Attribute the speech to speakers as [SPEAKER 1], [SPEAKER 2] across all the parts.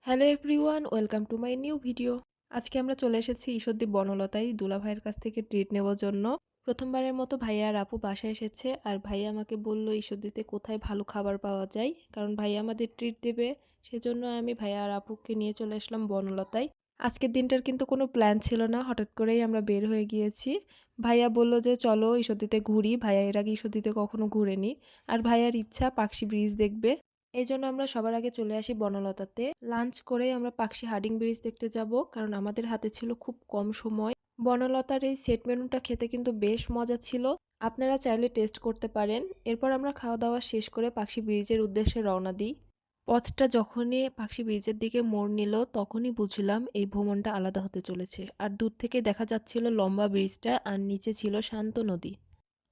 [SPEAKER 1] Hello everyone, welcome to my new video. আজকে আমরা চলে এসেছি ঈশ্বরদী বনলতায় দুলা ভাইয়ের কাছ থেকে ট্রিট নেওয়ার জন্য। প্রথমবারের মতো ভাইয়া আর আপু বাসায় এসেছে, আর ভাইয়া আমাকে বলল ঈশ্বরদীতে কোথায় ভালো খাবার পাওয়া যায়, কারণ ভাইয়া আমাদের ট্রিট দেবে। সেজন্য আমি ভাইয়া আর আপুকে নিয়ে চলে আসলাম বনলতায়। আজকের দিনটার কিন্তু কোনো প্ল্যান ছিল না, হঠাৎ করেই আমরা বের হয়ে গিয়েছি। ভাইয়া বলল যে চলো ঈশ্বরদীতে ঘুরি, ভাইয়া এর আগে ঈশ্বরদীতে কখনো ঘুরেনি, আর ভাইয়ার ইচ্ছা পাকশি ব্রিজ দেখবে। এই জন্য আমরা সবার আগে চলে আসি বনলতাতে। লাঞ্চ করে আমরা পাকশি হার্ডিং ব্রিজ দেখতে যাব, কারণ আমাদের হাতে ছিল খুব কম সময়। বনলতার এই সেট মেনুটা খেতে কিন্তু বেশ মজা ছিল, আপনারা চাইলে টেস্ট করতে পারেন। এরপর আমরা খাওয়া দাওয়া শেষ করে পাকশি ব্রিজের উদ্দেশ্যে রওনা দিই। পথটা যখনই পাকশি ব্রিজের দিকে মোড় নিল, তখনই বুঝলাম এই ভ্রমণটা আলাদা হতে চলেছে। আর দূর থেকে দেখা যাচ্ছিল লম্বা ব্রিজটা, আর নিচে ছিল শান্ত নদী।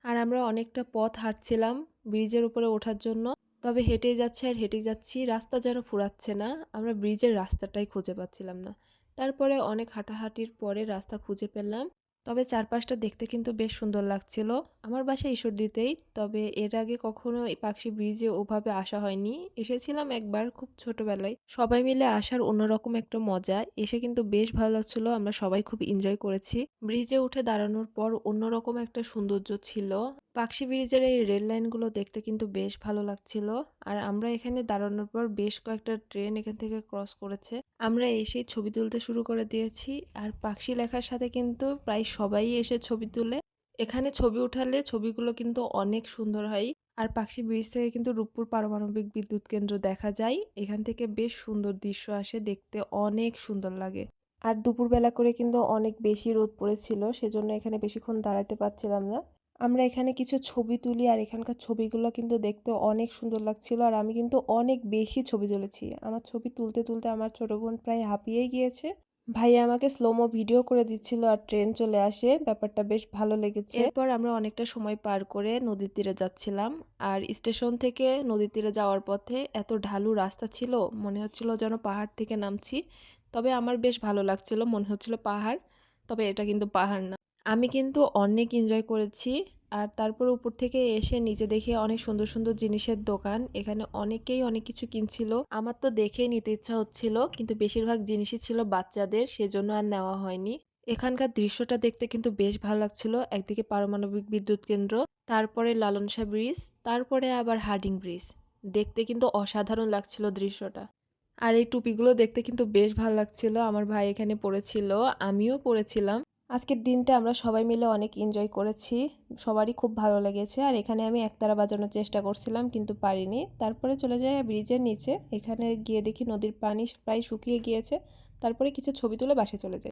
[SPEAKER 1] আর আমরা অনেকটা পথ হাঁটছিলাম ব্রিজের উপরে ওঠার জন্য, তবে হেঁটেই যাচ্ছি আর হেঁটেই যাচ্ছি, রাস্তা যেন ফুরাচ্ছে না। আমরা ব্রিজের রাস্তাটাই খুঁজে পাচ্ছিলাম না। তারপরে অনেক হাঁটাহাঁটির পরে রাস্তা খুঁজে পেলাম। তবে চারপাশটা দেখতে কিন্তু বেশ সুন্দর লাগছিল। আমার বাসা ঈশ্বরদীতেই, তবে এর আগে কখনো এই পাকশি ব্রিজে ওভাবে আসা হয়নি। এসেছিলাম একবার খুব ছোটবেলায়, সবাই মিলে আসার অন্যরকম একটা মজা। এসে কিন্তু বেশ ভালো লাগছিল, আমরা সবাই খুব এনজয় করেছি। ব্রিজে উঠে দাঁড়ানোর পর অন্যরকম একটা সৌন্দর্য ছিল। পাকশি ব্রিজের এই রেল লাইনগুলো দেখতে কিন্তু বেশ ভালো লাগছিল। আর আমরা এখানে দাঁড়ানোর পর বেশ কয়েকটা ট্রেন এখান থেকে ক্রস করেছে, আমরা এসেই ছবি তুলতে শুরু করে দিয়েছি। আর পাকশি লেখার সাথে কিন্তু প্রায় সবাই এসে ছবি তুলে। এখানে ছবি উঠালে ছবিগুলো কিন্তু অনেক সুন্দর হয়। আর পাকশি ব্রিজ থেকে কিন্তু রূপপুর পারমাণবিক বিদ্যুৎ কেন্দ্র দেখা যায়। এখান থেকে বেশ সুন্দর দৃশ্য আসে, দেখতে অনেক সুন্দর লাগে। আর দুপুরবেলা করে কিন্তু অনেক বেশি রোদ পড়েছিল, সেজন্য এখানে বেশিক্ষণ দাঁড়াতে পারছিলাম না। আমরা এখানে কিছু ছবি তুলি, আর এখানকার ছবিগুলো কিন্তু দেখতে অনেক সুন্দর লাগছিল। আর আমি কিন্তু অনেক বেশি ছবি তুলেছি, আমার ছবি তুলতে তুলতে আমার ছোট বোন প্রায় হাঁপিয়েই গিয়েছে। ভাইয়া আমাকে স্লোমো ভিডিও করে দিচ্ছিল, আর ট্রেন চলে আসে, ব্যাপারটা বেশ ভালো লেগেছে। এরপর আমরা অনেকটা সময় পার করে নদীর তীরে যাচ্ছিলাম। আর স্টেশন থেকে নদীর তীরে যাওয়ার পথে এত ঢালু রাস্তা ছিল, মনে হচ্ছিল যেন পাহাড় থেকে নামছি। তবে আমার বেশ ভালো লাগছিল, মনে হচ্ছিল পাহাড়, তবে এটা কিন্তু পাহাড় না। আমি কিন্তু অনেক এনজয় করেছি। আর তারপর উপর থেকে এসে নিচে দেখে অনেক সুন্দর সুন্দর জিনিসের দোকান, এখানে অনেকেই অনেক কিছু কিনছিল। আমার তো দেখেই নিতে ইচ্ছা হচ্ছিল, কিন্তু বেশিরভাগ জিনিসই ছিল বাচ্চাদের, সেজন্য আর নেওয়া হয়নি। এখানকার দৃশ্যটা দেখতে কিন্তু বেশ ভালো লাগছিল। একদিকে পারমাণবিক বিদ্যুৎ কেন্দ্র, তারপরে লালন শাহ ব্রিজ, তারপরে আবার হার্ডিং ব্রিজ। দেখতে কিন্তু অসাধারণ লাগছিল দৃশ্যটা। আর এই টুপিগুলো দেখতে কিন্তু বেশ ভালো লাগছিল, আমার ভাই এখানে পড়েছিল, আমিও পড়েছিলাম। আজকের দিনটা আমরা সবাই মিলে অনেক এনজয় করেছি, সবারই খুব ভালো লেগেছে। আর এখানে আমি একতারা বাজানোর চেষ্টা করছিলাম, কিন্তু পারিনি। তারপরে চলে যাই ব্রিজের নিচে, এখানে গিয়ে দেখি নদীর পানি প্রায় শুকিয়ে গিয়েছে। তারপরে কিছু ছবি তুলে বাসে চলে যাই।